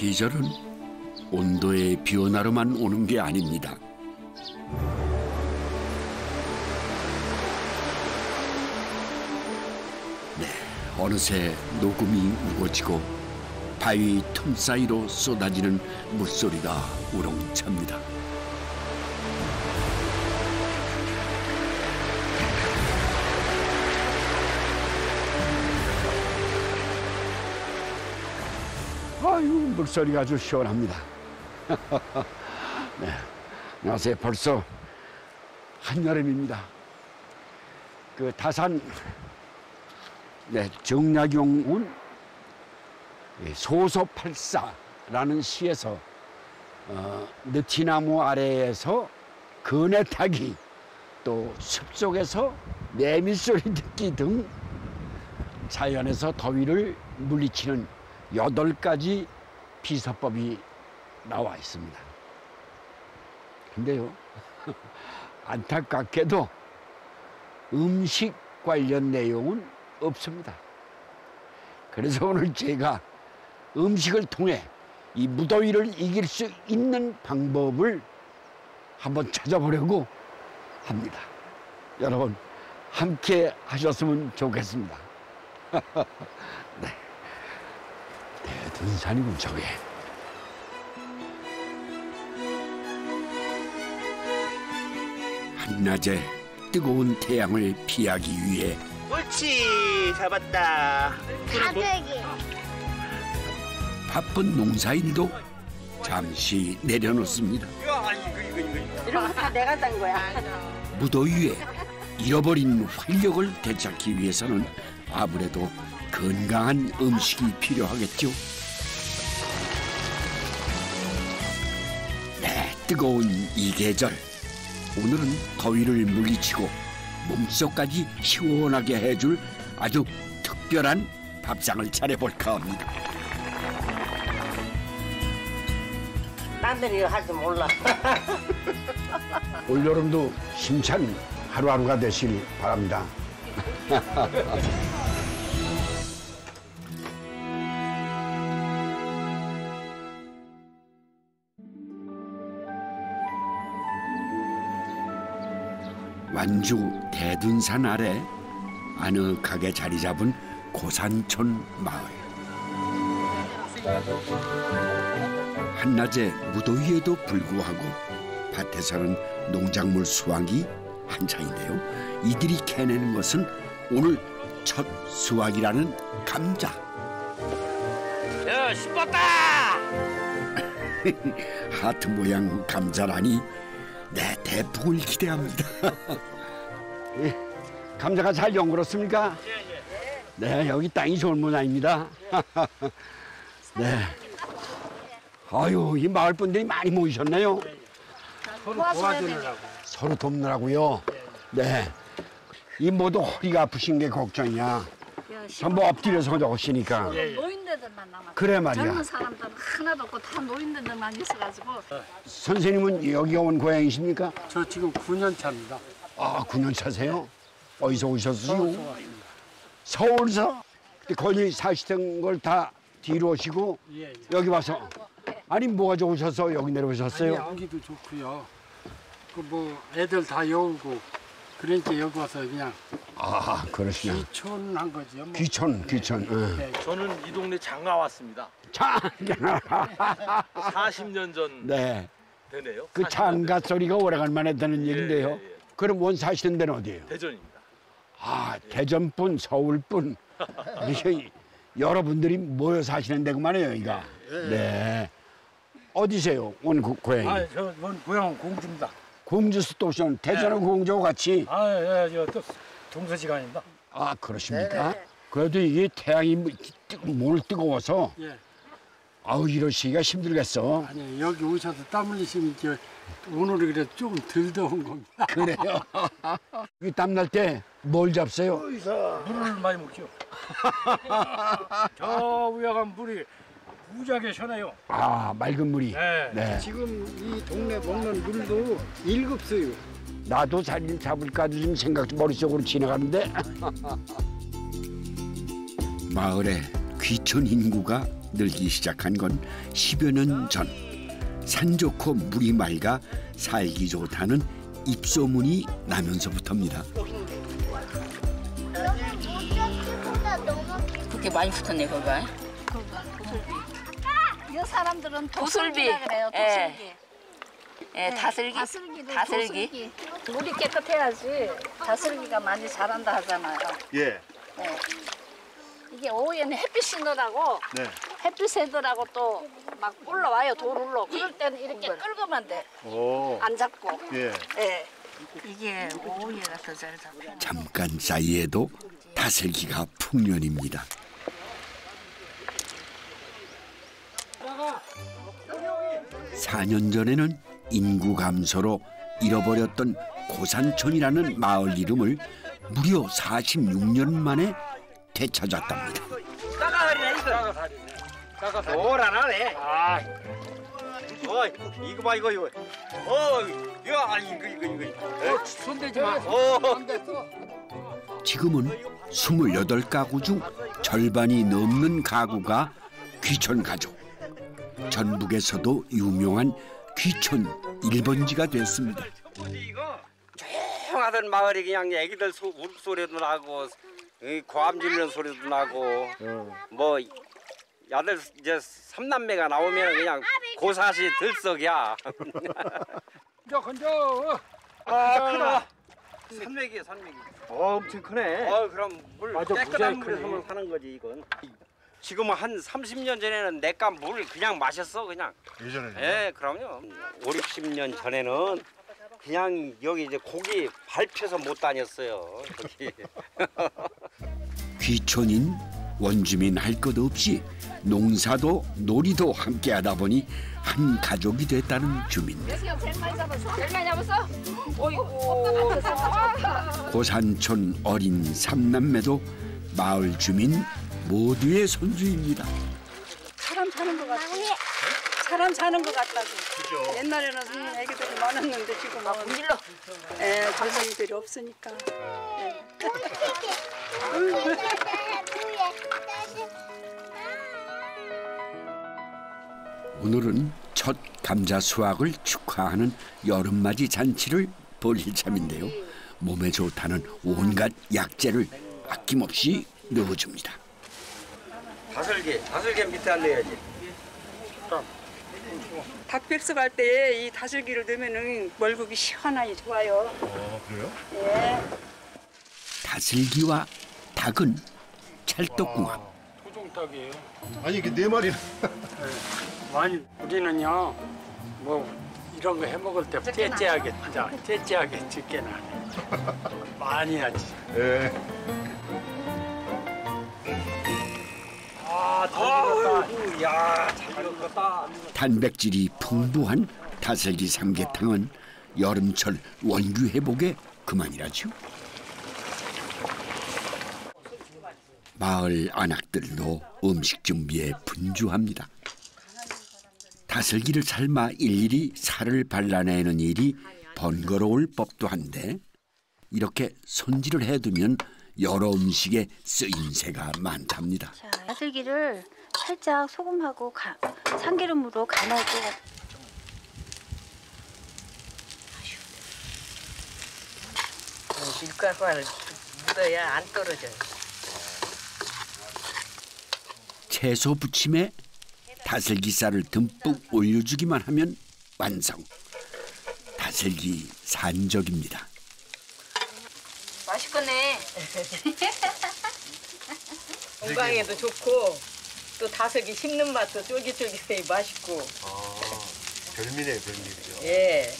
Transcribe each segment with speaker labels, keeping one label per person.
Speaker 1: 계절은 온도의 변화로만 오는 게 아닙니다. 네, 어느새 녹음이 우거지고 바위 틈 사이로 쏟아지는 물소리가 우렁찹니다. 아유, 물소리가 아주 시원합니다. 네, 안녕하세요. 벌써 한여름입니다. 그 다산 정약용은 소소팔사라는 시에서 느티나무 아래에서 그네 타기, 또 숲속에서 매미소리 듣기 등 자연에서 더위를 물리치는 8가지 비서법이 나와 있습니다. 근데요, 안타깝게도 음식 관련 내용은 없습니다. 그래서 오늘 제가 음식을 통해 이 무더위를 이길 수 있는 방법을 한번 찾아보려고 합니다. 여러분 함께 하셨으면 좋겠습니다. 네. 대둔산이군 저게. 한낮에 뜨거운 태양을 피하기 위해
Speaker 2: 옳지, 잡았다.
Speaker 3: 가재기.
Speaker 1: 바쁜 농사일도 잠시 내려놓습니다.
Speaker 3: 이런 거 다 내가 딴 거야.
Speaker 1: 무더위에 잃어버린 활력을 되찾기 위해서는 아무래도 건강한 음식이 필요하겠죠. 네, 뜨거운 이 계절, 오늘은 더위를 물리치고 몸속까지 시원하게 해줄 아주 특별한 밥상을 차려볼까 합니다.
Speaker 2: 남들이 할 줄 몰라.
Speaker 4: 올여름도 힘찬 하루하루가 되길 바랍니다.
Speaker 1: 완주 대둔산 아래 아늑하게 자리 잡은 고산촌 마을. 한낮의 무더위에도 불구하고 밭에서는 농작물 수확이 한창인데요. 이들이 캐내는 것은 오늘 첫 수확이라는 감자.
Speaker 2: 야, 씹었다!
Speaker 1: 하트 모양 감자라니, 네, 대풍을 기대합니다.
Speaker 4: 감자가 잘 연그렇습니까? 네, 여기 땅이 좋은 모양입니다. 네. 아유, 이 마을 분들이 많이 모이셨네요.
Speaker 3: 서로 도와주느라고.
Speaker 4: 서로 돕느라고요. 네. 이 모두 허리가 아프신 게 걱정이야. 전부 엎드려서 오시니까.
Speaker 3: 노인네들만 남았어.
Speaker 4: 그래 말이야.
Speaker 3: 젊은 사람들은 하나도 없고 다 노인네들만 있어가지고.
Speaker 4: 선생님은 여기 온 고향이십니까?
Speaker 5: 저 지금 9년 차입니다.
Speaker 4: 아, 9년 차세요? 어디서 오셨어요? 서울서? 거기 사시던 걸 다 뒤로 오시고
Speaker 5: 예.
Speaker 4: 여기 와서. 아니, 뭐가 좋으셔서 여기 내려오셨어요?
Speaker 5: 아니, 여기도 좋고요. 그 뭐 애들 다 여우고 그러니까 여기 와서 그냥
Speaker 4: 아, 그러시냐.
Speaker 5: 귀촌한 거지요. 뭐.
Speaker 4: 귀촌. 응.
Speaker 5: 네.
Speaker 6: 저는 이 동네 장가 왔습니다.
Speaker 4: 차.
Speaker 6: 40년 전
Speaker 4: 네.
Speaker 6: 되네요.
Speaker 4: 그
Speaker 6: 40년
Speaker 4: 창가
Speaker 6: 전.
Speaker 4: 소리가 오래간만에 듣는 얘긴데요.
Speaker 6: 예.
Speaker 4: 그럼 원 사시는 데는 어디예요?
Speaker 6: 대전입니다.
Speaker 4: 아, 대전분, 서울분. 이렇게 여러분들이 모여 사시는 데구만요, 여기가. 네. 어디세요? 온 고향이?
Speaker 5: 아, 저 고향은 공주입니다.
Speaker 4: 공주에서 또 오시는 대전하고 공주하고 같이.
Speaker 5: 아, 예, 저 동서지간입니다.
Speaker 4: 아, 그러십니까? 그래도 이게 태양이 뭘 뜨거워서
Speaker 5: 예.
Speaker 4: 아우, 이러시기가 힘들겠어.
Speaker 5: 아니, 여기 오셔서 땀 흘리시면 이제 오늘은 그래 좀 덜 더운 겁니다.
Speaker 4: 그래요? 이 땀날 때 뭘 잡세요?
Speaker 5: 물을 많이 먹죠. 저 위에 가면 물이 무지하게 시원해요.
Speaker 4: 아, 맑은 물이.
Speaker 5: 네. 지금 이 동네 먹는 물도 1급수요.
Speaker 4: 나도 자리 잡을까 지금 생각 머릿속으로 지나가는데.
Speaker 1: 마을에 귀촌 인구가 늘기 시작한 건 10여 년 전. 산 좋고 물이 맑아 살기 좋다는 입소문이 나면서부터입니다.
Speaker 7: 그렇게 많이 붙었네 거기가.
Speaker 3: 이 사람들은
Speaker 7: 도슬비.
Speaker 3: 도슬비라 그래요. 도슬비.
Speaker 7: 예, 다슬기.
Speaker 3: 다슬기를
Speaker 7: 다슬기.
Speaker 3: 도슬기. 물이 깨끗해야지 다슬기가 많이 자란다 하잖아요.
Speaker 2: 예.
Speaker 3: 네. 이게 오후에는 햇빛 쐬느라고
Speaker 2: 네.
Speaker 3: 햇빛 쐬더라고 또 막 올라와요. 돌 올라. 그럴 때는 이렇게 끌고만 돼.
Speaker 2: 오.
Speaker 3: 안 잡고.
Speaker 2: 예.
Speaker 3: 예.
Speaker 7: 이게 오후에가 더 잘 잡혀.
Speaker 1: 잠깐 사이에도 다슬기가 풍년입니다. 사 년 전에는 인구 감소로 잃어버렸던 고산촌이라는 마을 이름을 무려 46년 만에 되찾았답니다.
Speaker 2: 까가살이네 이거.
Speaker 5: 까가살.
Speaker 2: 오라나네.
Speaker 5: 아,
Speaker 2: 이거 봐 이거. 이거 아니 이거.
Speaker 5: 손대지 마.
Speaker 1: 지금은 28가구 중 절반이 넘는 가구가 귀촌 가족. 전북에서도 유명한 귀촌 1번지가 됐습니다.
Speaker 8: 조용하던 마을이 그냥 애기들 울음소리도 나고 고함 지르는 소리도 나고 뭐 야들 이제 삼남매가 나오면 그냥 고사시 들썩이야.
Speaker 5: 건져.
Speaker 8: 아 크다. 산맥이야 산맥이.
Speaker 2: 엄청 크네.
Speaker 8: 그럼 물
Speaker 5: 맞아,
Speaker 8: 깨끗한
Speaker 5: 무지하게
Speaker 8: 물에서만
Speaker 5: 크네.
Speaker 8: 사는 거지 이건. 지금 한 30년 전에는 내가 물 그냥 마셨어 그냥.
Speaker 9: 예전에는?
Speaker 8: 예, 그럼요. 5, 60년 전에는 그냥 여기 이제 고기 밟혀서 못 다녔어요. 거기.
Speaker 1: 귀촌인 원주민 할 것 없이 농사도 놀이도 함께하다 보니 한 가족이 됐다는 주민. 고산촌 어린 삼남매도 마을 주민 모두의 손주입니다.
Speaker 3: 사람 사는 것 같아. 사람 사는 것 같다고. 그죠. 옛날에는 애기들이 많았는데 지금은
Speaker 7: 문질러.
Speaker 3: 젊은이들이 없으니까.
Speaker 1: 오늘은 첫 감자 수확을 축하하는 여름맞이 잔치를 벌일 참인데요. 몸에 좋다는 온갖 약재를 아낌없이 넣어줍니다.
Speaker 8: 다슬기 밑에 알려야지.
Speaker 3: 닭백숙 할 때 이 다슬기를 넣으면은 멀국이 시원하니 좋아요.
Speaker 9: 그래요?
Speaker 3: 예.
Speaker 1: 다슬기와 닭은 찰떡궁합.
Speaker 5: 토종닭이에요.
Speaker 9: 아니 이게 4마리나.
Speaker 5: 많이 우리는요 뭐 이런 거 해 먹을 때 째째하게 째째하게 짓게나 많이 하지.
Speaker 9: 예.
Speaker 8: 잘 익었다.
Speaker 1: 단백질이 풍부한 다슬기 삼계탕은 여름철 원기 회복에 그만이라죠. 마을 안악들도 음식 준비에 분주합니다. 다슬기를 삶아 일일이 살을 발라내는 일이 번거로울 법도 한데 이렇게 손질을 해두면 여러 음식에 쓰임새가 많답니다.
Speaker 10: 자, 다슬기를 살짝 소금하고 참기름으로 간하고
Speaker 7: 밀가루를 묻어야 안 떨어져요.
Speaker 1: 채소 부침에 다슬기살을 듬뿍 올려주기만 하면 완성. 다슬기 산적입니다.
Speaker 7: 맛있겠네. 건강에도 좋고 또 다슬기 씹는 맛도 쫄깃쫄깃해 맛있고.
Speaker 9: 별미네 별미죠.
Speaker 7: 예.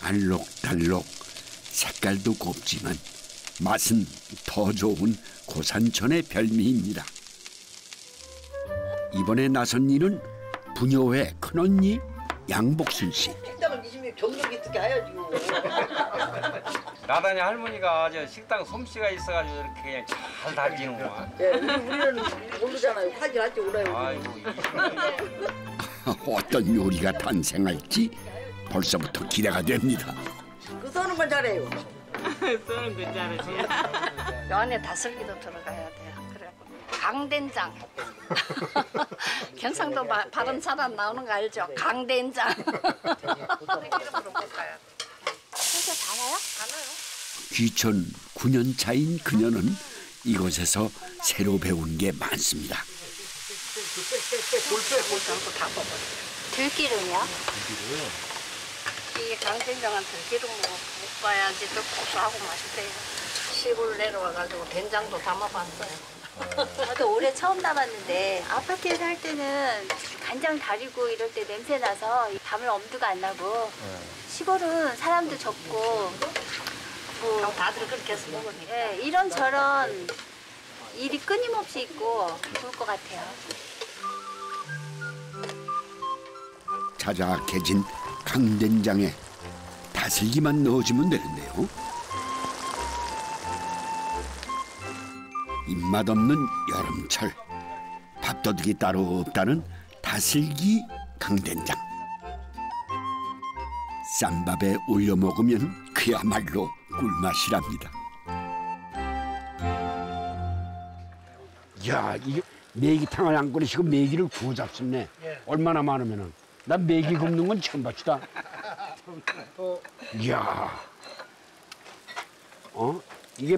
Speaker 1: 알록달록 색깔도 곱지만 맛은 더 좋은 고산촌의 별미입니다. 이번에 나선 이는 부녀회 큰언니 양복순 씨.
Speaker 8: 나다니 할머니가 저 식당 솜씨가 있어가지고 이렇게 그냥 잘 다지는구만.
Speaker 7: 우리는 모르잖아요. 하지 할지 몰라요.
Speaker 8: 아이고
Speaker 1: 어떤 요리가 탄생할지 벌써부터 기대가 됩니다.
Speaker 7: 그 서는 건 잘해요. 쏘는 거 자르지.
Speaker 10: 요 안에 다슬기도 들어가야 돼요. 그래갖고 강된장. 경상도 발음 잘 안 나오는 거 알죠? 강된장. 기름으로 볶아야 돼. 진짜 달아요? 달아요.
Speaker 1: 귀촌 9년 차인 그녀는 이곳에서 새로 배운 게 많습니다.
Speaker 10: 들기름이요? 이 강된장은 들기름으로 볶아야지 더 고소하고 맛있대요. 시골 내려와가지고 된장도 담아봤어요. 저도 올해 처음 담았는데 아파트에 살 때는 간장 다리고 이럴 때 냄새 나서 담을 엄두가 안 나고 시골은 사람도 적고 뭐 다들 그렇게 해서 먹으니까 예, 이런저런 일이 끊임없이 있고 좋을 것 같아요.
Speaker 1: 자작해진 강된장에 다슬기만 넣어주면 되는데요. 입맛 없는 여름철 밥도둑이 따로 없다는 다슬기 강된장. 쌈밥에 올려 먹으면 그야말로 꿀맛이랍니다.
Speaker 4: 야, 이게 메기탕을 안 끓이시고 메기를 구워 잡수네. 얼마나 많으면은. 난 메기 굽는 건 처음 봤다. 이야. 이게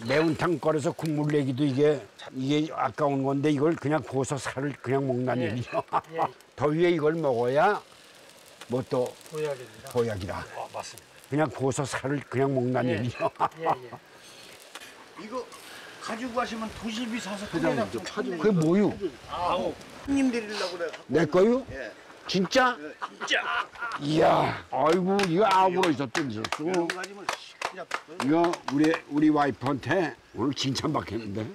Speaker 4: 매운탕 끓여서 국물 내기도 이게 아까운 건데 이걸 그냥 구워서 살을 그냥 먹는다는 얘기죠. 더위에 이걸 먹어야 뭐 또 보약이라.
Speaker 5: 맞습니다.
Speaker 4: 그냥 구워서 살을 그냥 먹는다는 얘기죠.
Speaker 9: 이거 가지고 가시면 도시비 사서 그냥 좀
Speaker 4: 그게 뭐유?
Speaker 9: 형님 드리려고 그래.
Speaker 4: 내 거요?
Speaker 9: 예.
Speaker 4: 진짜?
Speaker 9: 진짜.
Speaker 4: 이야, 아이고 이거 아무로 있었던
Speaker 9: 이런 거 가지면 그냥
Speaker 4: 이거 우리 와이프한테 오늘 칭찬받겠는데.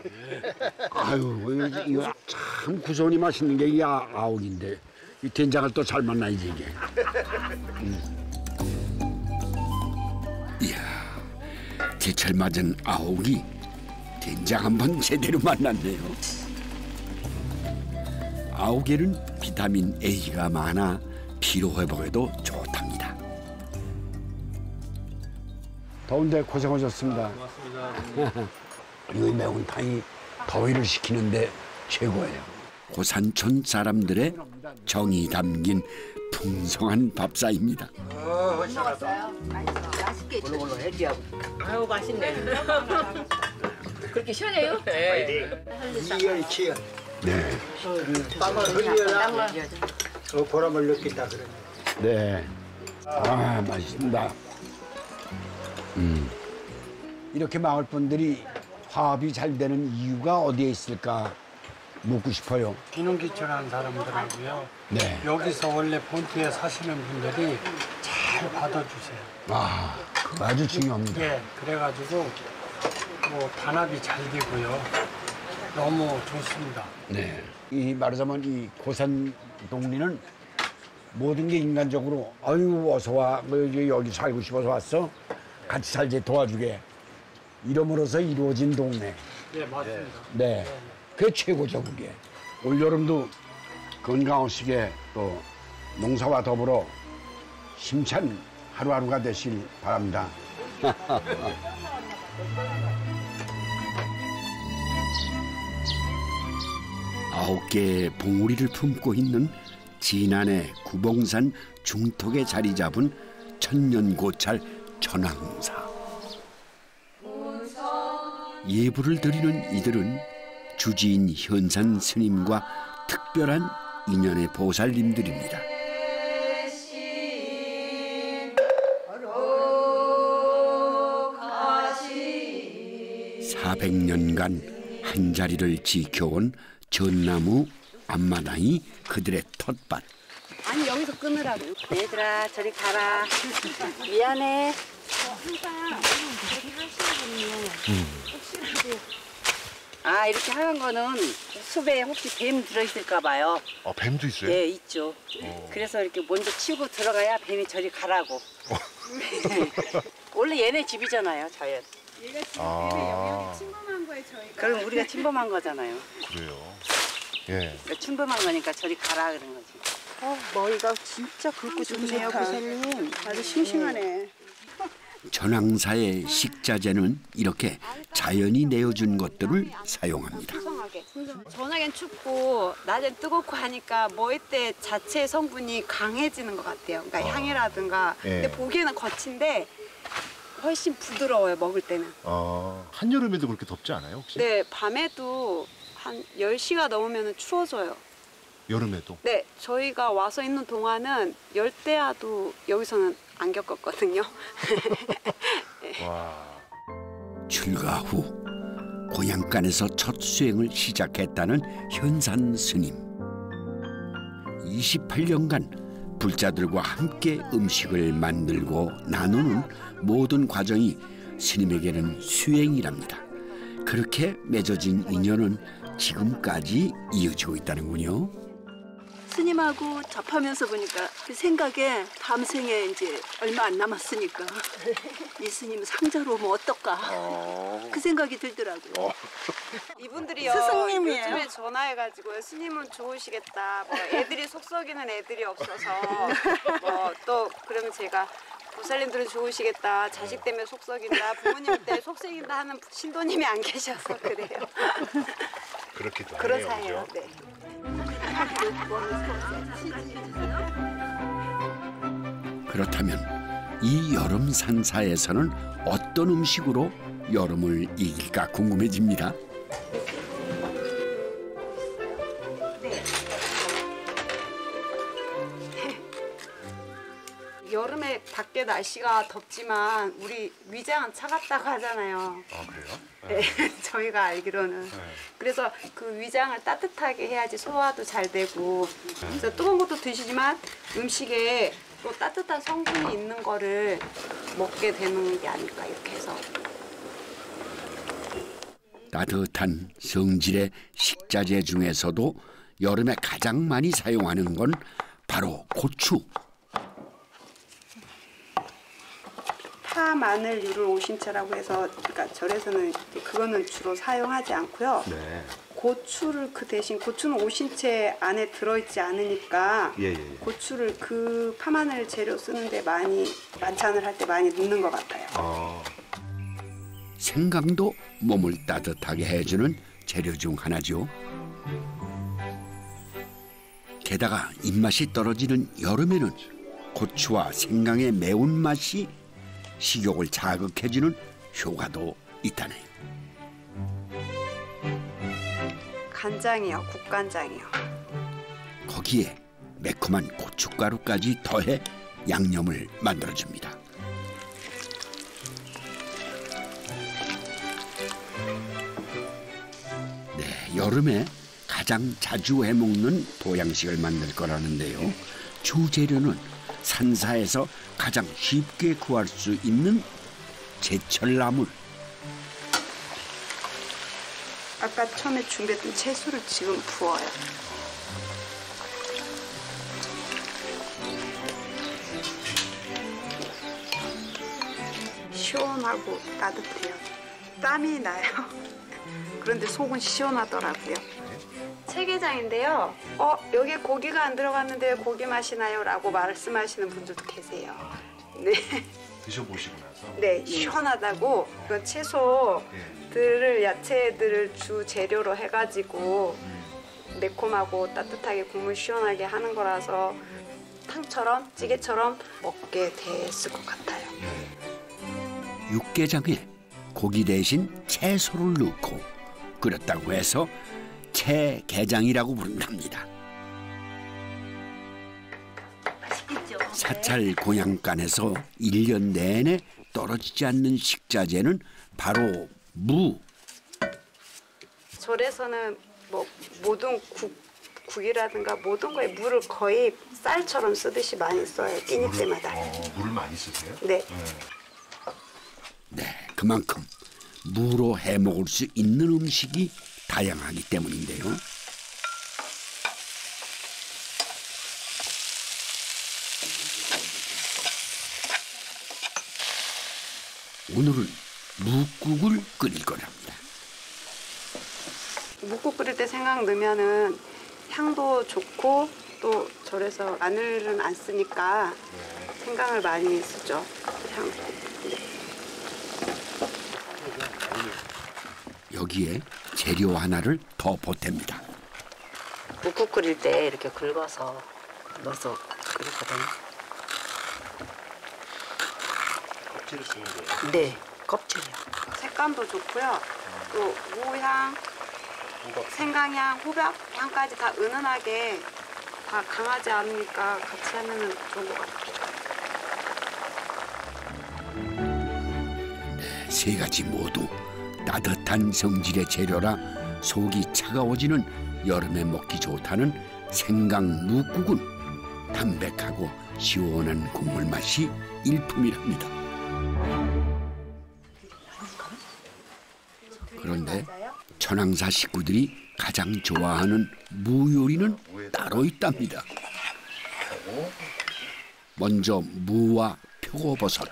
Speaker 4: 아유 이거 참 구성이 맛있는 게 이 아욱인데 이 된장을 또 잘 만나야지 이게.
Speaker 1: 이야, 제철 맞은 아욱이 된장 한번 제대로 만났네요. 아욱에는 비타민 A가 많아 피로 회복에도 좋답니다.
Speaker 4: 더운데 고생하셨습니다. 고맙습니다. 이 매운탕이 더위를 식히는데 최고예요.
Speaker 1: 고산촌 사람들의 정이 담긴 풍성한 밥상입니다.
Speaker 10: 맛있게
Speaker 7: 아유 맛있네. 그렇게 시원해요? 네.
Speaker 5: 이열치열.
Speaker 4: 네.
Speaker 5: 빵을 흘려라. 보람을 느낀다 그래.
Speaker 4: 네. 아 맛있습니다. 이렇게 마을 분들이 화합이 잘 되는 이유가 어디에 있을까 묻고 싶어요.
Speaker 5: 귀농귀촌한 사람들하고요.
Speaker 4: 네.
Speaker 5: 여기서 원래 본토에 사시는 분들이 잘 받아주세요.
Speaker 4: 아, 그거 아주 중요합니다.
Speaker 5: 예, 그래가지고 뭐 단합이 잘 되고요. 너무 좋습니다.
Speaker 4: 네. 이 말하자면 이 고산 동리는 모든 게 인간적으로 아유 어서 와, 뭐 여기 살고 싶어서 왔어, 같이 살지 도와주게 이름으로서 이루어진 동네.
Speaker 5: 예, 맞습니다.
Speaker 4: 네, 그게 최고죠 그게. 올 여름도 건강하시게 또 농사와 더불어 힘찬 하루하루가 되실 바랍니다.
Speaker 1: 9개의 봉우리를 품고 있는 진안의 구봉산 중턱에 자리 잡은 천년고찰 전황사. 예불을 드리는 이들은 주지인 현산 스님과 특별한 인연의 보살님들입니다. 400년간 한자리를 지켜온 전나무 앞마당이 그들의 텃밭.
Speaker 3: 아니 여기서 끊으라고. 얘들아 저리 가라. 미안해. 아 이렇게 하는 거는 숲에 혹시 뱀 들어있을까 봐요.
Speaker 9: 아, 뱀도 있어요?
Speaker 3: 예 있죠. 그래서 이렇게 먼저 치고 들어가야 뱀이 저리 가라고. 원래 얘네 집이잖아요 자연.
Speaker 9: 아,
Speaker 3: 그럼 우리가 침범한 거잖아요.
Speaker 9: 그래요. 예.
Speaker 3: 그러니까 침범한 거니까 저리 가라 그런 거지. 머리가 진짜 굵고 좋네요, 고사님. 아주 싱싱하네.
Speaker 1: 전황사의 식자재는 이렇게 자연이 내어준 것들을 사용합니다.
Speaker 3: 저녁엔 춥고 낮엔 뜨겁고 하니까 머위대 자체의 성분이 강해지는 것 같아요. 그러니까 향이라든가. 근데 보기에는 거친데 훨씬 부드러워요, 먹을 때는.
Speaker 9: 한여름에도 그렇게 덥지 않아요, 혹시?
Speaker 3: 네, 밤에도 한 10시가 넘으면 추워져요.
Speaker 9: 여름에도?
Speaker 3: 네, 저희가 와서 있는 동안은 열대야도 여기서는 안 겪었거든요.
Speaker 9: 와.
Speaker 1: 출가 후 고향간에서 첫 수행을 시작했다는 현산 스님. 28년간 불자들과 함께 음식을 만들고 나누는 모든 과정이 스님에게는 수행이랍니다. 그렇게 맺어진 인연은 지금까지 이어지고 있다는군요.
Speaker 11: 스님하고 접하면서 보니까 그 생각에 밤생에 이제 얼마 안 남았으니까 이 스님 상자로 오면 어떨까 그 생각이 들더라고요.
Speaker 3: 이분들이요,
Speaker 11: 스승님이에요.
Speaker 3: 요즘에 전화해가지고 스님은 좋으시겠다. 뭐 애들이 속 썩이는 애들이 없어서 또 그러면 제가 보살님들은 좋으시겠다. 자식 때문에 속 썩인다. 부모님 때문에 속 썩인다 하는 신도님이 안 계셔서 그래요.
Speaker 9: 그렇기도
Speaker 3: 그런
Speaker 9: 하네요.
Speaker 3: 사이예요.
Speaker 9: 그죠?
Speaker 3: 네.
Speaker 1: 그렇다면 이 여름 산사에서는 어떤 음식으로 여름을 이길까 궁금해집니다.
Speaker 3: 여름에 밖에 날씨가 덥지만 우리 위장은 차갑다고 하잖아요.
Speaker 9: 아, 그래요?
Speaker 3: 네, 저희가 알기로는. 그래서 그 위장을 따뜻하게 해야지 소화도 잘 되고. 그래서 뜨거운 것도 드시지만 음식에 또 따뜻한 성분이 있는 거를 먹게 되는 게 아닐까 이렇게 해서.
Speaker 1: 따뜻한 성질의 식자재 중에서도 여름에 가장 많이 사용하는 건 바로 고추.
Speaker 3: 파, 마늘, 유를 오신채라고 해서 그러니까 절에서는 그거는 주로 사용하지 않고요.
Speaker 9: 네.
Speaker 3: 고추를 그 대신 고추는 오신채 안에 들어있지 않으니까
Speaker 9: 예.
Speaker 3: 고추를 그 파마늘 재료 쓰는데 많이 만찬을 할 때 많이 넣는 것 같아요.
Speaker 1: 생강도 몸을 따뜻하게 해주는 재료 중 하나죠. 게다가 입맛이 떨어지는 여름에는 고추와 생강의 매운맛이 식욕을 자극해주는 효과도 있다네요.
Speaker 3: 간장이요, 국간장이요.
Speaker 1: 거기에 매콤한 고춧가루까지 더해 양념을 만들어줍니다. 네, 여름에 가장 자주 해먹는 보양식을 만들 거라는데요. 주재료는 산사에서 가장 쉽게 구할 수 있는 제철나물.
Speaker 3: 아까 처음에 준비했던 채소를 지금 부어요. 시원하고 따뜻해요. 땀이 나요. 그런데 속은 시원하더라고요. 체게장인데요. 여기에 고기가 안 들어갔는데 왜 고기 맛이 나요? 라고 말씀하시는 분들도 계세요. 네.
Speaker 9: 드셔보시고 나서?
Speaker 3: 네, 시원하다고. 그 채소들을, 야채들을 주 재료로 해가지고 매콤하고 따뜻하게 국물 시원하게 하는 거라서 탕처럼, 찌개처럼 먹게 됐을 것 같아요.
Speaker 1: 육개장에 고기 대신 채소를 넣고 끓였다고 해서 채게장이라고 부른답니다.
Speaker 11: 맛있겠죠.
Speaker 1: 사찰 고향간에서 1년 내내 떨어지지 않는 식자재는 바로 무.
Speaker 3: 절에서는 뭐 모든 국이라든가 모든 거에 물을 거의 쌀처럼 쓰듯이 많이 써요. 끼니 때마다.
Speaker 9: 물을 많이 쓰세요?
Speaker 3: 네.
Speaker 1: 네, 그만큼 무로 해먹을 수 있는 음식이 다양하기 때문인데요. 오늘은 묵국을 끓일 거랍니다.
Speaker 3: 묵국 끓일 때 생강 넣으면은 향도 좋고 또 절에서 마늘은 안 쓰니까 생강을 많이 쓰죠. 향. 네.
Speaker 1: 여기에 재료 하나를 더 보탭니다.
Speaker 7: 묵국 끓일 때 이렇게 긁어서 넣어서 끓이거든요.
Speaker 9: 껍질을 쓰는 거예요?
Speaker 7: 네, 껍질이요.
Speaker 3: 색감도 좋고요. 또 무향, 생강향, 호박 향까지 다 은은하게 다 강하지 않으니까 같이 하면 좋은 것 같아요.
Speaker 1: 세 가지 모두 따뜻한 성질의 재료라 속이 차가워지는 여름에 먹기 좋다는 생강 묵국은 담백하고 시원한 국물 맛이 일품이랍니다. 그런데 천황사 식구들이 가장 좋아하는 무 요리는 따로 있답니다. 먼저 무와 표고버섯,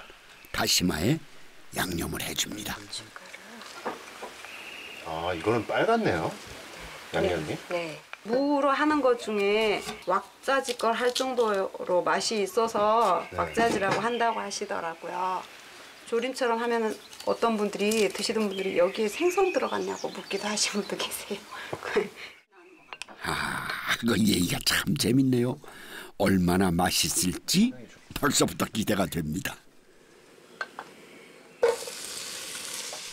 Speaker 1: 다시마에 양념을 해줍니다.
Speaker 9: 아, 이거는 빨갛네요. 양념이.
Speaker 3: 네. 무로 하는 것 중에 왁자지껄 할 정도로 맛이 있어서 왁자지라고 한다고 하시더라고요. 조림처럼 하면은 어떤 분들이 드시던 분들이 여기에 생선 들어갔냐고 묻기도 하신 분도 계세요.
Speaker 1: 아, 그 얘기가 참 재밌네요. 얼마나 맛있을지 벌써부터 기대가 됩니다.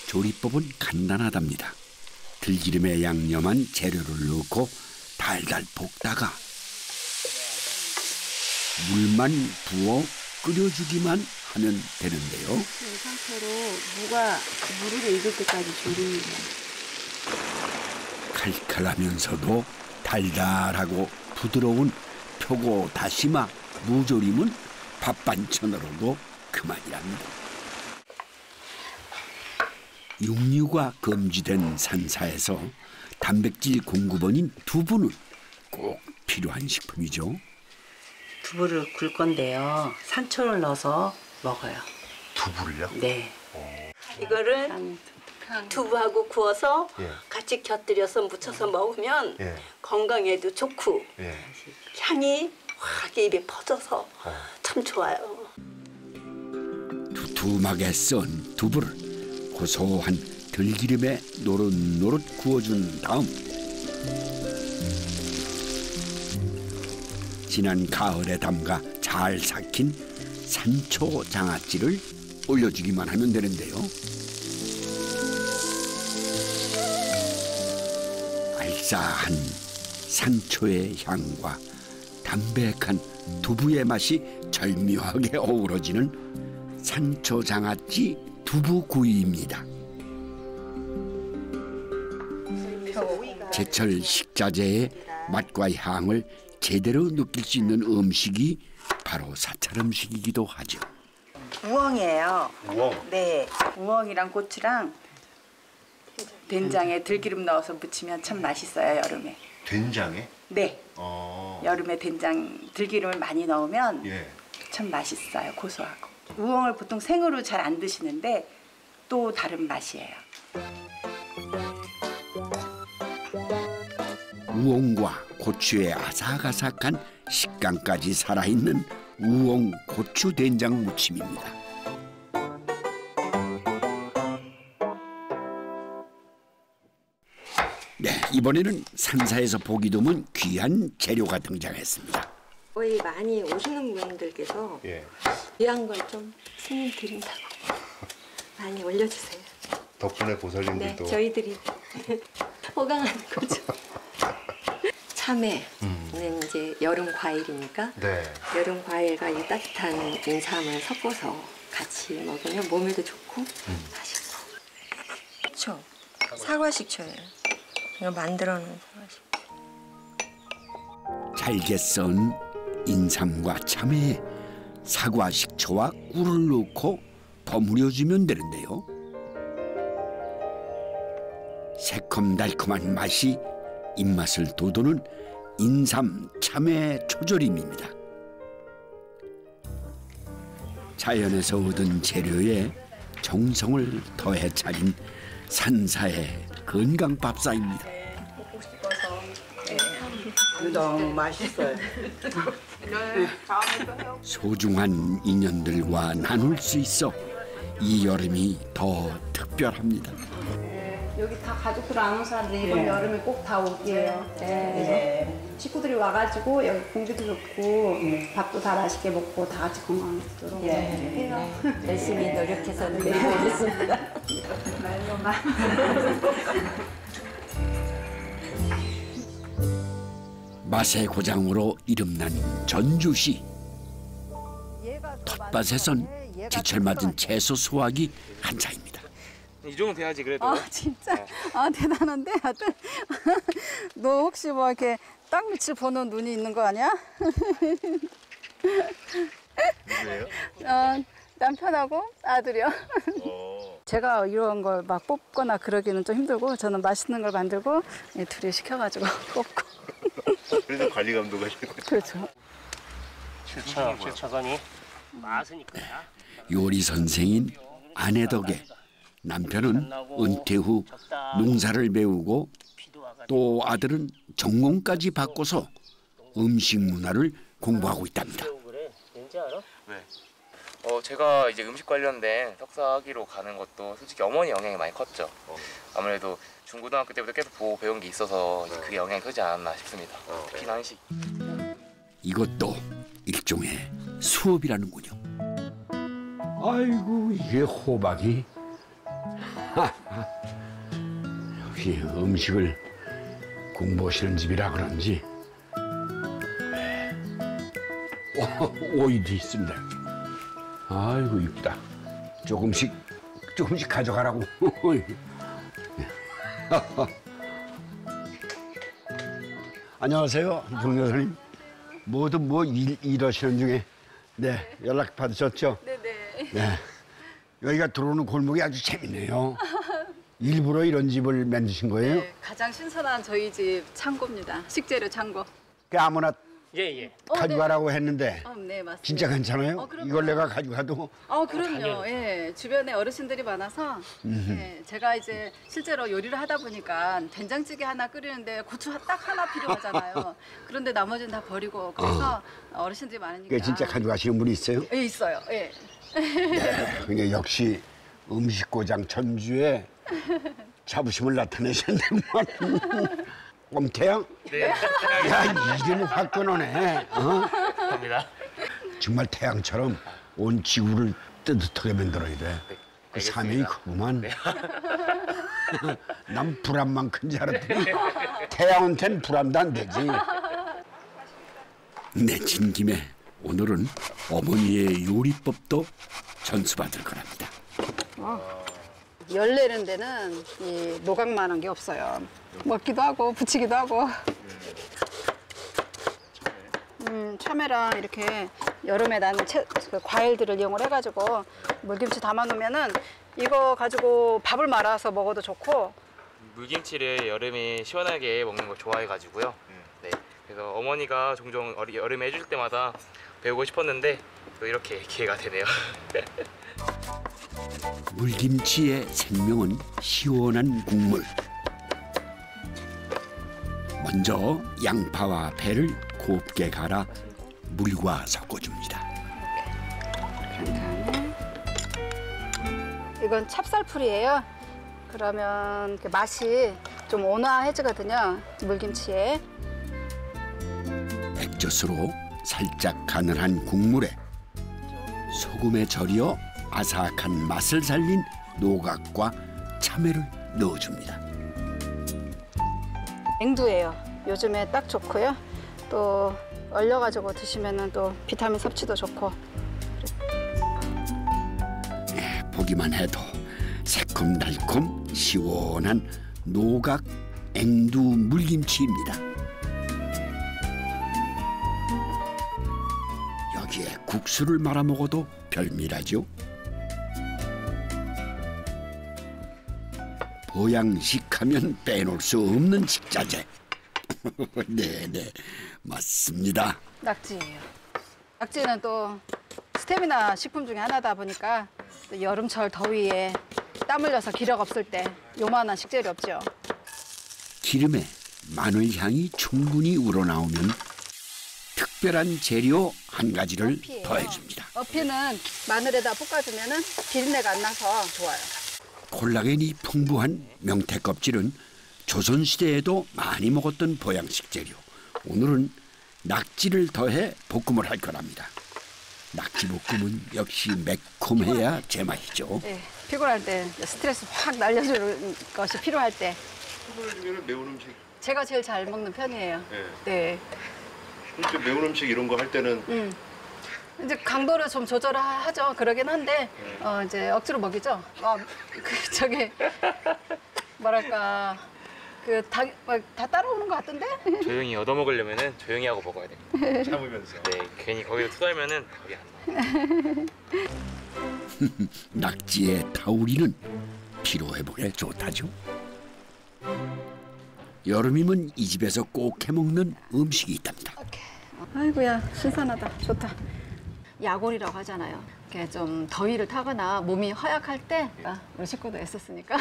Speaker 1: 조리법은 간단하답니다. 들기름에 양념한 재료를 넣고 달달 볶다가 물만 부어 끓여주기만 하면 되는데요.
Speaker 3: 이 상태로 무가 물을 익을 때까지 조립니다.
Speaker 1: 칼칼하면서도 달달하고 부드러운 표고 다시마 무조림은 밥반찬으로도 그만이랍니다. 육류가 금지된 산사에서 단백질 공급원인 두부는 꼭 필요한 식품이죠.
Speaker 7: 두부를 굴 건데요. 산초를 넣어서 먹어요.
Speaker 9: 두부를요?
Speaker 7: 네.
Speaker 11: 이거를 두부하고 구워서 같이 곁들여서 무쳐서 먹으면 건강에도 좋고 향이 확 입에 퍼져서 참 좋아요.
Speaker 1: 두툼하게 썬 두부를 고소한 들기름에 노릇노릇 구워준 다음 지난 가을에 담가 잘 삭힌 산초 장아찌를 올려주기만 하면 되는데요. 알싸한 산초의 향과 담백한 두부의 맛이 절묘하게 어우러지는 산초 장아찌 두부구이입니다. 제철 식자재의 맛과 향을 제대로 느낄 수 있는 음식이 바로 사찰 음식이기도 하죠.
Speaker 12: 우엉이에요.
Speaker 9: 우엉?
Speaker 12: 네. 우엉이랑 고추랑 된장에 들기름 넣어서 무치면 참 맛있어요, 여름에.
Speaker 9: 된장에?
Speaker 12: 네. 여름에 된장, 들기름을 많이 넣으면 참 맛있어요, 고소하고. 우엉을 보통 생으로 잘 안 드시는데 또 다른 맛이에요.
Speaker 1: 우엉과 고추의 아삭아삭한 식감까지 살아있는 우엉 고추 된장 무침입니다. 네, 이번에는 산사에서 보기 드문 귀한 재료가 등장했습니다.
Speaker 13: 거의 많이 오시는 분들께서 귀한 걸 좀 스님 드린다고 많이 올려주세요.
Speaker 9: 덕분에 보살님들도.
Speaker 13: 네, 저희들이 호강하는 거죠. 참외는 이제 여름 과일이니까 여름 과일과 이 따뜻한 인삼을 섞어서 같이 먹으면 몸에도 좋고 맛있고. 식초, 사과 식초예요. 이거 만들어 놓은 사과 식초.
Speaker 1: 잘게 썬 인삼과 참외에 사과 식초와 꿀을 넣고 버무려주면 되는데요. 새콤달콤한 맛이 입맛을 돋우는 인삼 참외 초조림입니다. 자연에서 얻은 재료에 정성을 더해 차린 산사의 건강 밥상입니다.
Speaker 7: 먹고 싶어서. 너무 맛있어요.
Speaker 1: 소중한 인연들과 나눌 수 있어 이 여름이 더 특별합니다.
Speaker 3: 여기 다 가족들 안 온 사람들 이번 여름에 꼭 다 올게요. 그래서 식구들이 와가지고 여기 공기도 좋고 밥도 다 맛있게 먹고 다 같이 건강해지도록 해요.
Speaker 13: 열심히 노력해서 노력하겠습니다.
Speaker 3: 말로만.
Speaker 1: 맛의 고장으로 이름난 전주시. 텃밭에선 제철 맞은 채소 수확이 한창입니다.
Speaker 14: 이 정도 돼야지 그래도.
Speaker 15: 아 진짜 아 대단한데 아들. 너 혹시 뭐 이렇게 땅밑을 보는 눈이 있는 거 아니야?
Speaker 9: 누구예요?
Speaker 15: 남편하고 아들이요. 제가 이런 걸 막 뽑거나 그러기는 좀 힘들고 저는 맛있는 걸 만들고 둘이 시켜가지고 뽑고.
Speaker 9: 그래서 관리 감독 하시는 거죠?
Speaker 15: 그렇죠.
Speaker 16: 실처건이 맛은 있거야.
Speaker 1: 요리 선생인 아내 덕에 남편은 은퇴 후 농사를 배우고 또 아들은 전공까지 바꿔서 음식 문화를 공부하고 있답니다.
Speaker 16: 왠지 알아?
Speaker 14: 왜? 제가 이제 음식 관련된 석사학위로 가는 것도 솔직히 어머니 영향이 많이 컸죠. 아무래도 중고등학교 때부터 계속 보고 배운 게 있어서 이제 그게 영향이 크지 않았나 싶습니다. 특히나 한식.
Speaker 1: 이것도 일종의 수업이라는군요.
Speaker 4: 아이고 이게 호박이. 역시 음식을 공부하시는 집이라 그런지 오이도 있습니다. 아이고 이쁘다. 조금씩 가져가라고. 안녕하세요, 정 여사님. 모두 뭐 일하시는 중에 연락 받으셨죠?
Speaker 15: 네네.
Speaker 4: 네. 여기가 들어오는 골목이 아주 재밌네요. 일부러 이런 집을 만드신 거예요?
Speaker 15: 네, 가장 신선한 저희 집 창고입니다. 식재료 창고.
Speaker 4: 그 아무나
Speaker 16: 예.
Speaker 4: 가져가라고 했는데
Speaker 15: 네 맞습니다.
Speaker 4: 진짜 괜찮아요? 이걸 내가 가져가도?
Speaker 15: 그럼요. 예, 주변에 어르신들이 많아서 제가 이제 실제로 요리를 하다 보니까 된장찌개 하나 끓이는데 고추 딱 하나 필요하잖아요. 그런데 나머지는 다 버리고 그래서 어르신들이 많으니까.
Speaker 4: 그게 진짜 가져가시는 분이 있어요?
Speaker 15: 예, 있어요. 예.
Speaker 4: 네, 그게 역시 음식고장 전주에 자부심을 나타내셨는데 엄태양?
Speaker 16: 네.
Speaker 4: 야, 이름이 확 끊어내.
Speaker 16: 갑니다.
Speaker 4: 정말 태양처럼 온 지구를 뜨뜻하게 만들어야 돼. 그 사명이 크구만. 난 불안만 큰 줄 알았더니 태양한테는 불안도 안 되지.
Speaker 1: 내친 김에 오늘은 어머니의 요리법도 전수받을 거랍니다.
Speaker 15: 열 내는 데는 이 노각만한 게 없어요. 먹기도 하고 부치기도 하고. 참외랑 이렇게 여름에 나는 그 과일들을 이용을 해가지고 물김치 담아놓으면은 이거 가지고 밥을 말아서 먹어도 좋고.
Speaker 14: 물김치를 여름에 시원하게 먹는 걸 좋아해가지고요. 네. 그래서 어머니가 종종 여름에 해줄 때마다 배우고 싶었는데 또 이렇게 기회가 되네요.
Speaker 1: 물김치의 생명은 시원한 국물. 먼저 양파와 배를 곱게 갈아 물과 섞어줍니다.
Speaker 15: 이건 찹쌀풀이에요. 그러면 그 맛이 좀 온화해지거든요. 물김치에.
Speaker 1: 액젓으로 살짝 간을 한 국물에 소금에 절여 아삭한 맛을 살린 노각과 참외를 넣어줍니다.
Speaker 15: 냉두예요. 요즘에 딱 좋고요. 또 얼려가지고 드시면은 또 비타민 섭취도 좋고.
Speaker 1: 보기만 해도 새콤달콤 시원한 노각 앵두 물김치입니다. 여기에 국수를 말아 먹어도 별미라죠. 보양식하면 빼놓을 수 없는 식자재. 네네, 맞습니다.
Speaker 15: 낙지예요. 낙지는 또 스테미나 식품 중에 하나다 보니까 또 여름철 더위에 땀 흘려서 기력 없을 때 요만한 식재료 없죠.
Speaker 1: 기름에 마늘 향이 충분히 우러나오면 특별한 재료 한 가지를
Speaker 15: 어피예요.
Speaker 1: 더해줍니다.
Speaker 15: 어피는 마늘에다 볶아주면은 비린내가 안 나서 좋아요.
Speaker 1: 콜라겐이 풍부한 명태 껍질은 조선시대에도 많이 먹었던 보양식 재료. 오늘은 낙지를 더해 볶음을 할 거랍니다. 낙지 볶음은 역시 매콤해야 제맛이죠.
Speaker 15: 네, 피곤할 때 스트레스 확 날려주는 것이 필요할 때.
Speaker 9: 피곤해지면 매운 음식.
Speaker 15: 제가 제일 잘 먹는 편이에요. 네.
Speaker 9: 좀 매운 음식 이런 거 할 때는
Speaker 15: 이제 강도를 좀 조절하죠. 그러긴 한데 이제 억지로 먹이죠. 저기 뭐랄까 다 따라오는 것 같던데?
Speaker 14: 조용히 얻어먹으려면은 조용히 하고 먹어야 돼요.
Speaker 9: 참으면서.
Speaker 14: 네, 괜히 거기서 투덜면은 답이 안 나와요.
Speaker 1: 낙지의 타우리는 피로 회복에 좋다죠. 여름이면 이 집에서 꼭 해먹는 음식이 있답니다.
Speaker 15: 아이고야 신선하다. 좋다. 야골이라고 하잖아요. 이렇게 좀 더위를 타거나 몸이 허약할 때 우리 식구도 애썼으니까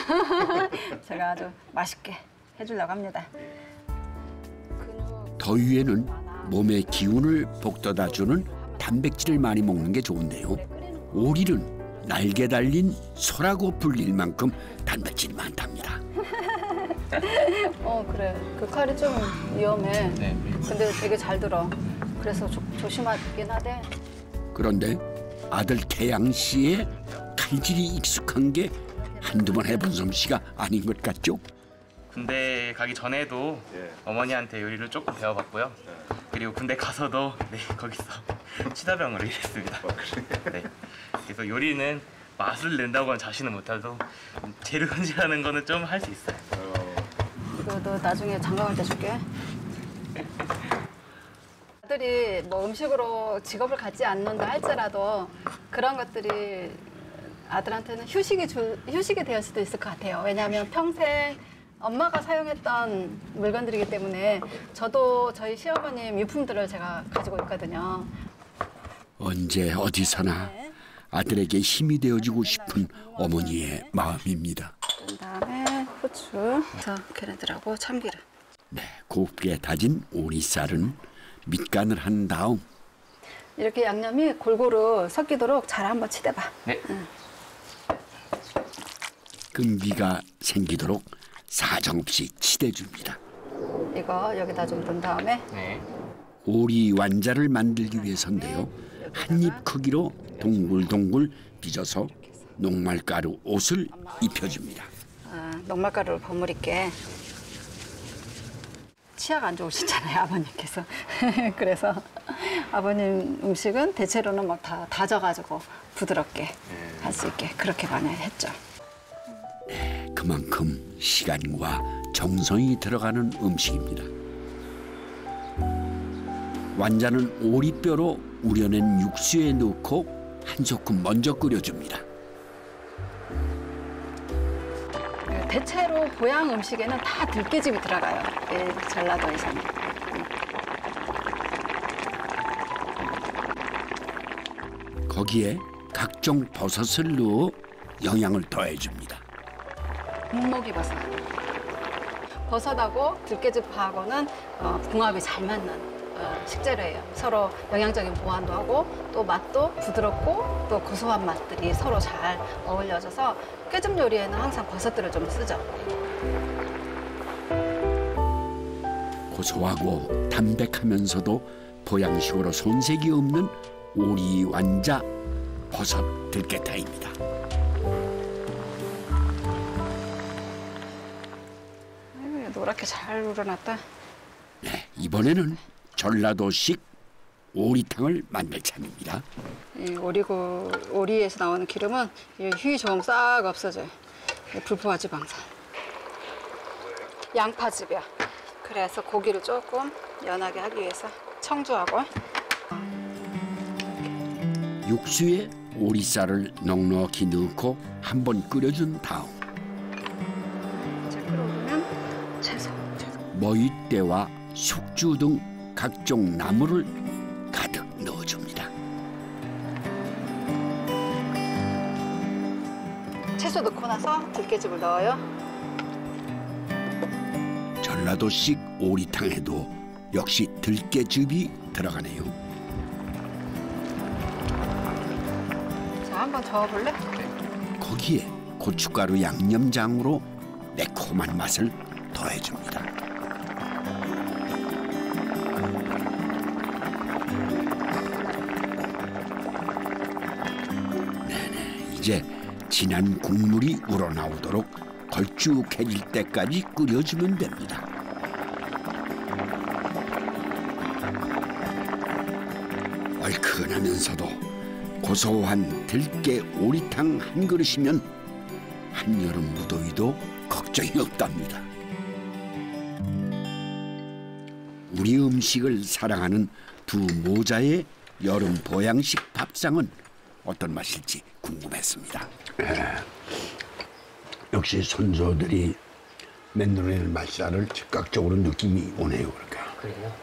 Speaker 15: 제가 아주 맛있게 해주려고 합니다.
Speaker 1: 더위에는 몸의 기운을 북돋아주는 단백질을 많이 먹는 게 좋은데요. 오리는 날개 달린 소라고 불릴 만큼 단백질이 많답니다.
Speaker 15: 그래. 그 칼이 좀 위험해. 근데 되게 잘 들어. 그래서 조심하긴 하대.
Speaker 1: 그런데 아들 태양 씨의 칼질이 익숙한 게 한두 번 해본 솜씨가 아닌 것 같죠?
Speaker 14: 군대 가기 전에도 어머니한테 요리를 조금 배워봤고요. 그리고 군대 가서도 거기서 치다병으로 일했습니다. 네. 그래서 요리는 맛을 낸다고는 자신은 못해도 재료 손질하는 거는 좀 할 수 있어요.
Speaker 15: 너 나중에 장가 갈 때 줄게. 아들이 뭐 음식으로 직업을 갖지 않는다 할지라도 그런 것들이 아들한테는 휴식이 될 수도 있을 것 같아요. 왜냐하면 평생 엄마가 사용했던 물건들이기 때문에 저도 저희 시어머님 유품들을 제가 가지고 있거든요.
Speaker 1: 언제 어디서나 아들에게 힘이 되어주고 싶은 어머니의 마음입니다.
Speaker 15: 그다음에 후추, 걔네들하고 참기름.
Speaker 1: 네, 곱게 다진 오리살은 밑간을 한 다음
Speaker 15: 이렇게 양념이 골고루 섞이도록 잘 한번 치대봐.
Speaker 14: 네.
Speaker 1: 끈기가 생기도록 사정없이 치대줍니다.
Speaker 15: 이거 여기다 좀 넣은 다음에
Speaker 1: 오리 완자를 만들기 위해서인데요. 한 입 크기로 동글동글 빚어서 녹말가루 옷을 입혀줍니다.
Speaker 15: 녹말가루를 버무릴게. 치아가 안 좋으시잖아요, 아버님께서. 그래서 아버님 음식은 대체로는 막 다 다져가지고 부드럽게 할 수 있게 그렇게 많이 했죠.
Speaker 1: 네, 그만큼 시간과 정성이 들어가는 음식입니다. 완자는 오리뼈로 우려낸 육수에 넣고 한 소끔 먼저 끓여줍니다.
Speaker 15: 대체로 보양 음식에는 다 들깨즙이 들어가요. 전라도에서는.
Speaker 1: 거기에 각종 버섯을 넣어 영양을 더해줍니다.
Speaker 15: 문목이버섯. 버섯하고 들깨즙하고는 궁합이 잘 맞는 식재료예요. 서로 영양적인 보완도 하고 또 맛도 부드럽고 또 고소한 맛들이 서로 잘 어울려져서 깨즙 요리에는 항상 버섯들을 좀 쓰죠.
Speaker 1: 고소하고 담백하면서도 보양식으로 손색이 없는 오리 완자 버섯 들깨탕입니다.
Speaker 15: 아이고, 노랗게 잘 우러났다.
Speaker 1: 네, 이번에는 전라도식 오리탕을 만들 참입니다.
Speaker 15: 이 오리에서 나오는 기름은 휴유조금 싹 없어져요. 불포화 지방산. 양파즙이야. 그래서 고기를 조금 연하게 하기 위해서 청주하고
Speaker 1: 육수에 오리살을 넉넉히 넣고 한번 끓여준 다음
Speaker 15: 이제 끓어오르면 채소.
Speaker 1: 머윗대와 숙주 등 각종 나물을 가득 넣어줍니다.
Speaker 15: 채소 넣고 나서 들깨즙을 넣어요.
Speaker 1: 전라도식 오리탕에도 역시 들깨즙이 들어가네요.
Speaker 15: 자, 한번 저어볼래?
Speaker 1: 거기에 고춧가루 양념장으로 매콤한 맛을 더해줍니다. 네네, 이제 진한 국물이 우러나오도록 걸쭉해질 때까지 끓여주면 됩니다. 얼큰하면서도 고소한 들깨 오리탕 한 그릇이면 한여름 무더위도 걱정이 없답니다. 우리 음식을 사랑하는 두 모자의 여름 보양식 밥상은 어떤 맛일지 궁금했습니다.
Speaker 4: 역시 선조들이 맨눈에 맛살을 즉각적으로 느낌이 오네요. 그러니까.
Speaker 15: 그래요?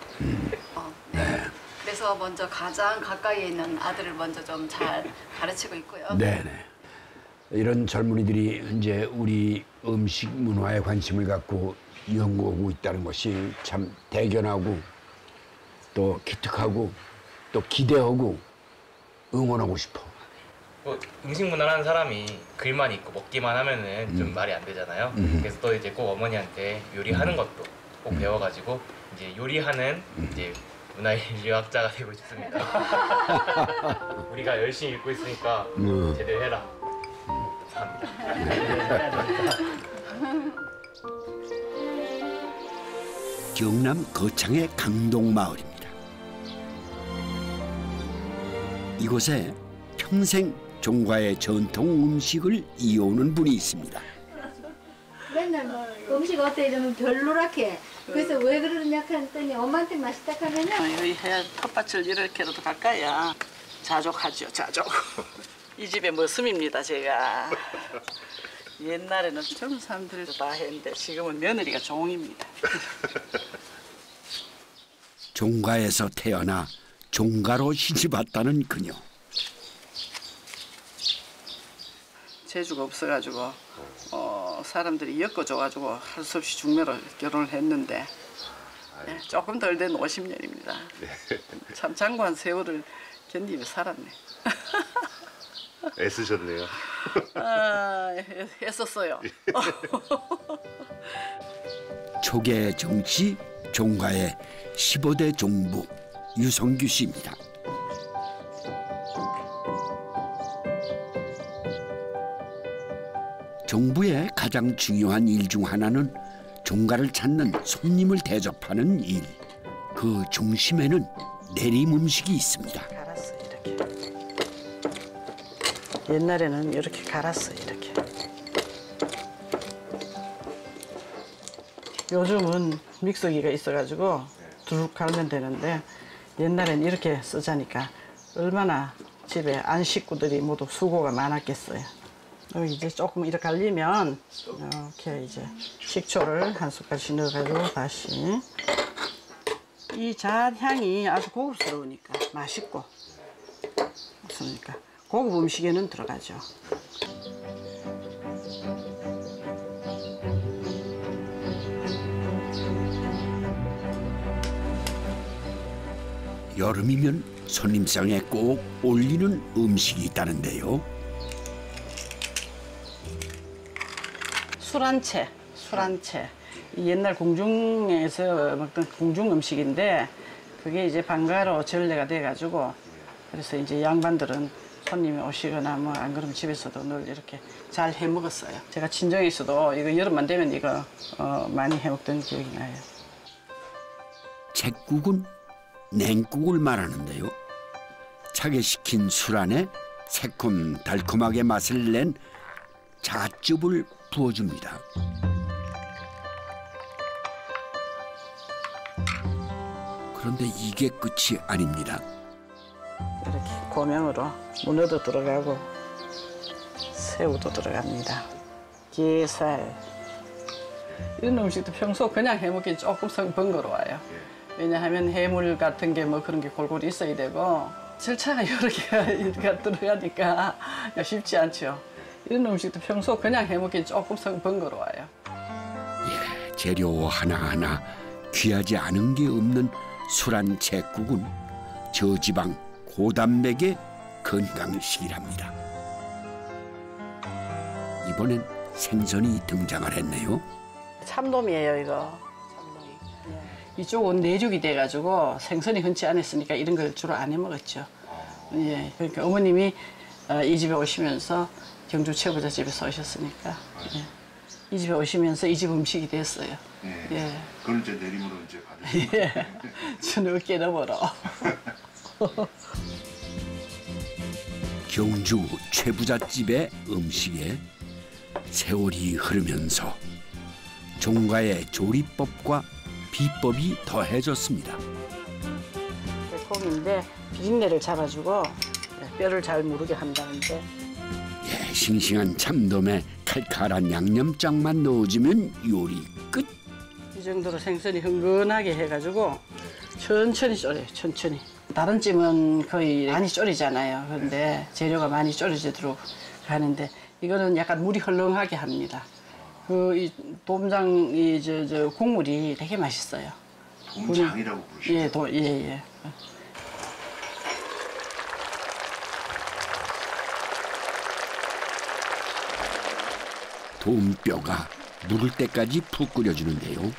Speaker 4: 네.
Speaker 15: 그래서 먼저 가장 가까이에 있는 아들을 먼저 좀 잘 가르치고 있고요.
Speaker 4: 네네. 이런 젊은이들이 이제 우리 음식 문화에 관심을 갖고 연구하고 있다는 것이 참 대견하고 또 기특하고 또 기대하고 응원하고 싶어.
Speaker 14: 뭐 음식 문화라는 사람이 글만 있고 먹기만 하면은 좀 말이 안 되잖아요. 그래서 또 이제 꼭 어머니한테 요리하는 것도 꼭 배워가지고 이제 요리하는 이제 문화인류학자가 되고 싶습니다. 우리가 열심히 읽고 있으니까 제대로 해라. 감사합니다.
Speaker 1: 경남 거창의 강동마을입니다. 이곳에 평생 종과의 전통 음식을 이어오는 분이 있습니다.
Speaker 10: 맨날 뭐 음식 어때 이러면 별로라게. 그래서 왜 그러느냐 했더니 엄마한테 맛있다 하면은
Speaker 7: 여기 해야 텃밭을 이렇게라도 가까이야. 자족하죠, 자족. 이 집의 머슴입니다, 제가. 옛날에는 젊은 사람들도 다 했는데 지금은 며느리가 종입니다.
Speaker 1: 종가에서 태어나 종가로 시집왔다는 그녀.
Speaker 7: 재주가 없어가지고 사람들이 엮어줘가지고 할 수 없이 중매로 결혼을 했는데 네, 조금 덜 된 50년입니다. 참 장구한 세월을 견디며 살았네.
Speaker 9: 애쓰셨네요.
Speaker 7: 애썼어요.
Speaker 1: 초계 정치 종가의 15대 종부 유성규 씨입니다. 종부의 가장 중요한 일 중 하나는 종가를 찾는 손님을 대접하는 일. 그 중심에는 내림 음식이 있습니다.
Speaker 7: 갈았어 이렇게. 옛날에는 이렇게 갈았어 이렇게. 요즘은 믹서기가 있어가지고 두둑 갈면 되는데 옛날엔 이렇게 쓰자니까 얼마나 집에 안 식구들이 모두 수고가 많았겠어요. 이제 조금 이렇게 갈리면 이렇게 이제 식초를 한 숟갈씩 넣어가지고 다시 이 잣 향이 아주 고급스러우니까 맛있고 그러니까 고급 음식에는 들어가죠.
Speaker 1: 여름이면 손님상에 꼭 올리는 음식이 있다는데요.
Speaker 7: 술안채. 옛날 궁중에서 먹던 궁중 음식인데 그게 이제 방가로 전래가 돼가지고 그래서 이제 양반들은 손님이 오시거나 뭐 안 그러면 집에서도 늘 이렇게 잘 해 먹었어요. 제가 친정에 있어도 이거 여름만 되면 이거 많이 해 먹던 기억이 나요.
Speaker 1: 잿국은 냉국을 말하는데요. 차게 식힌 술 안에 새콤달콤하게 맛을 낸 잣즙을 부어줍니다. 그런데 이게 끝이 아닙니다.
Speaker 7: 이렇게 고명으로 문어도 들어가고 새우도 들어갑니다. 게살. 이런 음식도 평소 그냥 해먹기 조금 번거로워요. 왜냐하면 해물 같은 게 뭐 그런 게 골고루 있어야 되고 절차가 여러 개가 들어가니까 쉽지 않죠. 이런 음식도 평소 그냥 해먹기 조금 번거로워요.
Speaker 1: 예, 재료 하나하나 귀하지 않은 게 없는 술안 잿국은 저지방 고단백의 건강식이랍니다. 이번엔 생선이 등장을 했네요.
Speaker 7: 참돔이에요, 이거. 이쪽은 내륙이 돼가지고 생선이 흔치 않았으니까 이런 걸 주로 안 해 먹었죠. 예, 그러니까 어머님이 이 집에 오시면서 경주 최부자 집에서 오셨으니까 예. 이 집에 오시면서 이 집 음식이 됐어요. 예.
Speaker 9: 그걸 이제 내림으로 이제 받으신 거예요.
Speaker 7: 예. 저는 어깨 너머로.
Speaker 1: 경주 최부잣집의 음식에 세월이 흐르면서 종가의 조리법과 비법이 더해졌습니다.
Speaker 7: 콩인데 비린내를 잡아주고 뼈를 잘 무르게 한다는데
Speaker 1: 예, 싱싱한 참돔에 칼칼한 양념장만 넣어주면 요리 끝.
Speaker 7: 이 정도로 생선이 흥건하게 해가지고 천천히 졸여요. 천천히. 다른 찜은 거의 많이 졸이잖아요. 그런데 재료가 많이 졸여지도록 하는데 이거는 약간 물이 헐렁하게 합니다. 이 돔장 저 국물이 되게 맛있어요.
Speaker 9: 돔장이라고 부르시죠?
Speaker 7: 예, 예.
Speaker 1: 돔뼈가 누를 때까지 푹 끓여주는데요.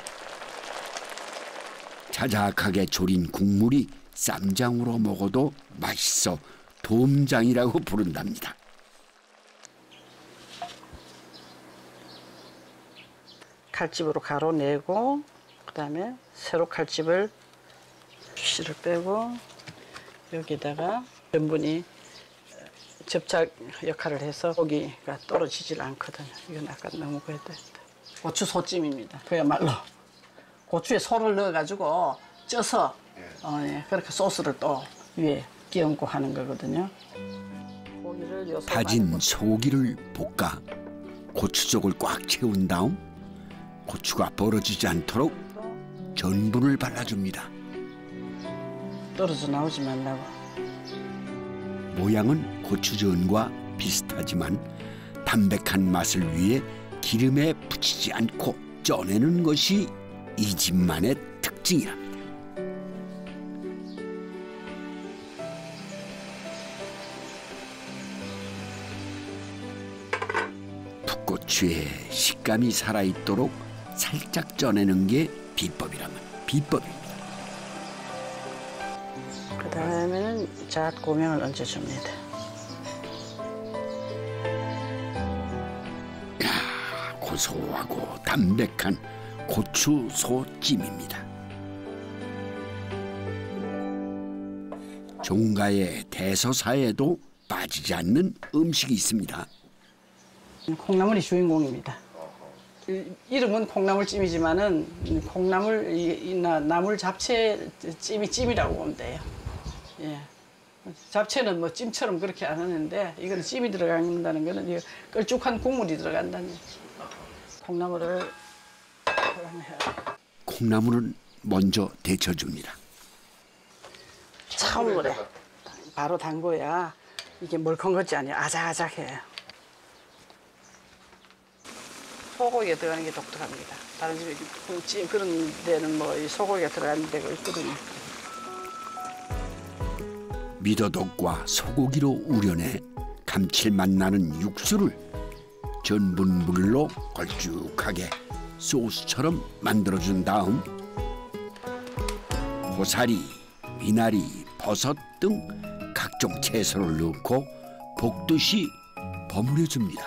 Speaker 1: 자작하게 졸인 국물이 쌈장으로 먹어도 맛있어 돔장이라고 부른답니다.
Speaker 7: 칼집으로 가로내고 그다음에 세로 칼집을 씨를 빼고 여기다가 전분이 접착 역할을 해서 고기가 떨어지질 않거든요. 이건 아까 너무 그랬다. 고추 소찜입니다. 그야말로 고추에 소를 넣어가지고 쪄서 예, 그렇게 소스를 또 위에 끼얹고 하는 거거든요. 고기를 요
Speaker 1: 다진 소고기를 볶아 고추쪽을 꽉 채운 다음 고추가 벌어지지 않도록 전분을 발라줍니다.
Speaker 7: 떨어져 나오지 말라고.
Speaker 1: 모양은 고추전과 비슷하지만 담백한 맛을 위해 기름에 붙이지 않고 쪄내는 것이 이 집만의 특징이랍니다. 풋고추의 식감이 살아있도록 살짝 쪄내는 게 비법이라면 비법입니다.
Speaker 7: 그 다음에는 잣 고명을 얹어줍니다.
Speaker 1: 야, 고소하고 담백한 고추 소찜입니다. 종가의 대서사에도 빠지지 않는 음식이 있습니다.
Speaker 7: 콩나물이 주인공입니다. 이름은 콩나물찜이지만은 콩나물이나 나물 잡채 찜이라고 보면 돼요. 예. 잡채는 뭐 찜처럼 그렇게 안 하는데 이건 찜이 들어간다는 거는 이 걸쭉한 국물이 들어간다는 얘기. 콩나물을
Speaker 1: 콩나물은 먼저 데쳐줍니다.
Speaker 7: 차올물에 바로 담궈야 이게 멀컹거지 않아요. 아작아작해요. 소고기가 들어가는 게 독특합니다. 다른 집에 그런 데는 뭐 소고기가 들어가는 데가 있거든요.
Speaker 1: 미더덕과 소고기로 우려내 감칠맛 나는 육수를 전분물로 걸쭉하게 소스처럼 만들어준 다음 고사리, 미나리, 버섯 등 각종 채소를 넣고 볶듯이 버무려줍니다.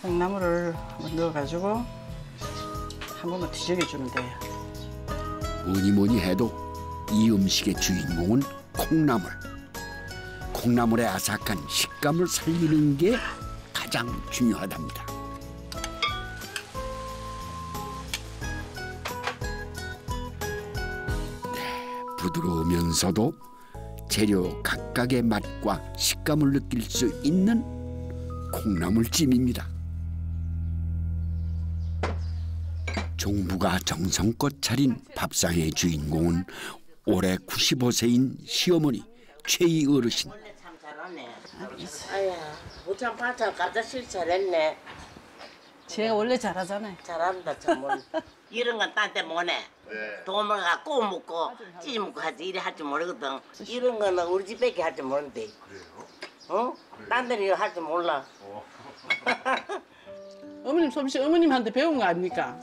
Speaker 7: 콩나물을 넣어가지고 한 번만 뒤적여주면 돼요.
Speaker 1: 뭐니 해도 이 음식의 주인공은 콩나물. 콩나물의 아삭한 식감을 살리는 게 가장 중요하답니다. 네, 부드러우면서도 재료 각각의 맛과 식감을 느낄 수 있는 콩나물찜입니다. 종부가 정성껏 차린 밥상의 주인공은 올해 95세인 시어머니 최희 어르신.
Speaker 17: 참 잘하네. 아야, 무참 반찬 갖다 실 잘했네.
Speaker 7: 제가 원래 잘하잖아요.
Speaker 17: 잘한다 참. 이런 건 딴 데 못해. 도움을 갖고 먹고 찌 먹고 하지 이래 할 줄 모르거든. 이런 거는 우리 집밖에 할 줄 모르는데. 어? 딴 데는 이거 할 줄 몰라.
Speaker 7: 어머님 솜씨 어머님한테 배운 거 아닙니까?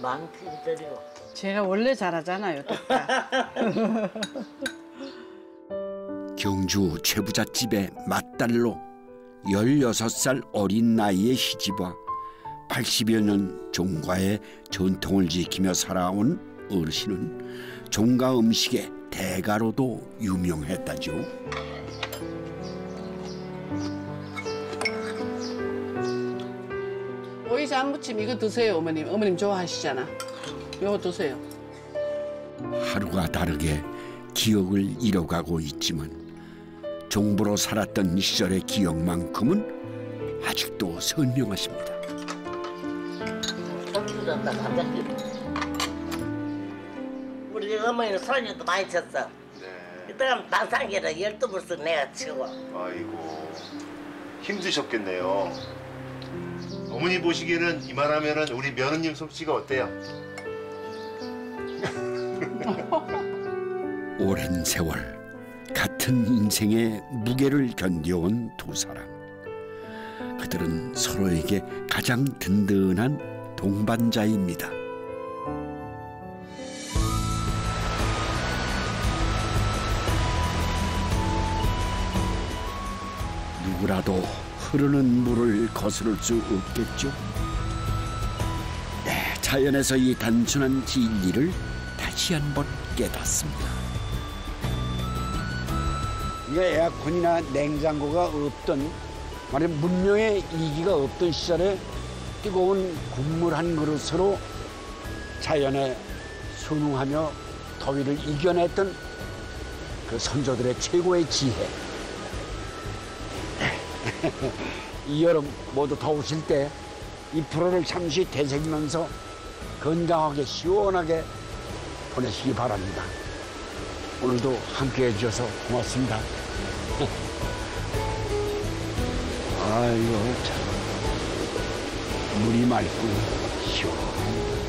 Speaker 17: 많기들이요.
Speaker 7: 제가 원래 잘하잖아요.
Speaker 1: 경주 최부잣집의 맏딸로 16살 어린 나이에 시집와 80여 년 종가의 전통을 지키며 살아온 어르신은 종가 음식의 대가로도 유명했다죠.
Speaker 7: 오이장 무침 이거 드세요, 어머님. 어머님 좋아하시잖아. 이거 드세요.
Speaker 1: 하루가 다르게 기억을 잃어가고 있지만 종부로 살았던 시절의 기억만큼은 아직도 선명하십니다.
Speaker 17: 우리 어머니는 소녀도 많이 쳤어. 그때는 단상기를 12벌씩 내가 치고.
Speaker 9: 아이고 힘드셨겠네요. 어머니 보시기에는 이만하면은 우리 며느님 솜씨가 어때요?
Speaker 1: 오랜 세월 같은 인생의 무게를 견뎌온 두 사람. 그들은 서로에게 가장 든든한 동반자입니다. 누구라도 흐르는 물을 거스를 수 없겠죠. 네, 자연에서 이 단순한 진리를 다시 한번 깨닫습니다.
Speaker 4: 이게 에어컨이나 냉장고가 없던, 말하자면 문명의 이기가 없던 시절에 뜨거운 국물 한 그릇으로 자연에 순응하며 더위를 이겨냈던 그 선조들의 최고의 지혜. 이 여름 모두 더우실 때 이 프로를 잠시 되새기면서 건강하게 시원하게 보내시기 바랍니다. 오늘도 함께해 주셔서 고맙습니다. 아이고 참 물이 맑고 시원합니다.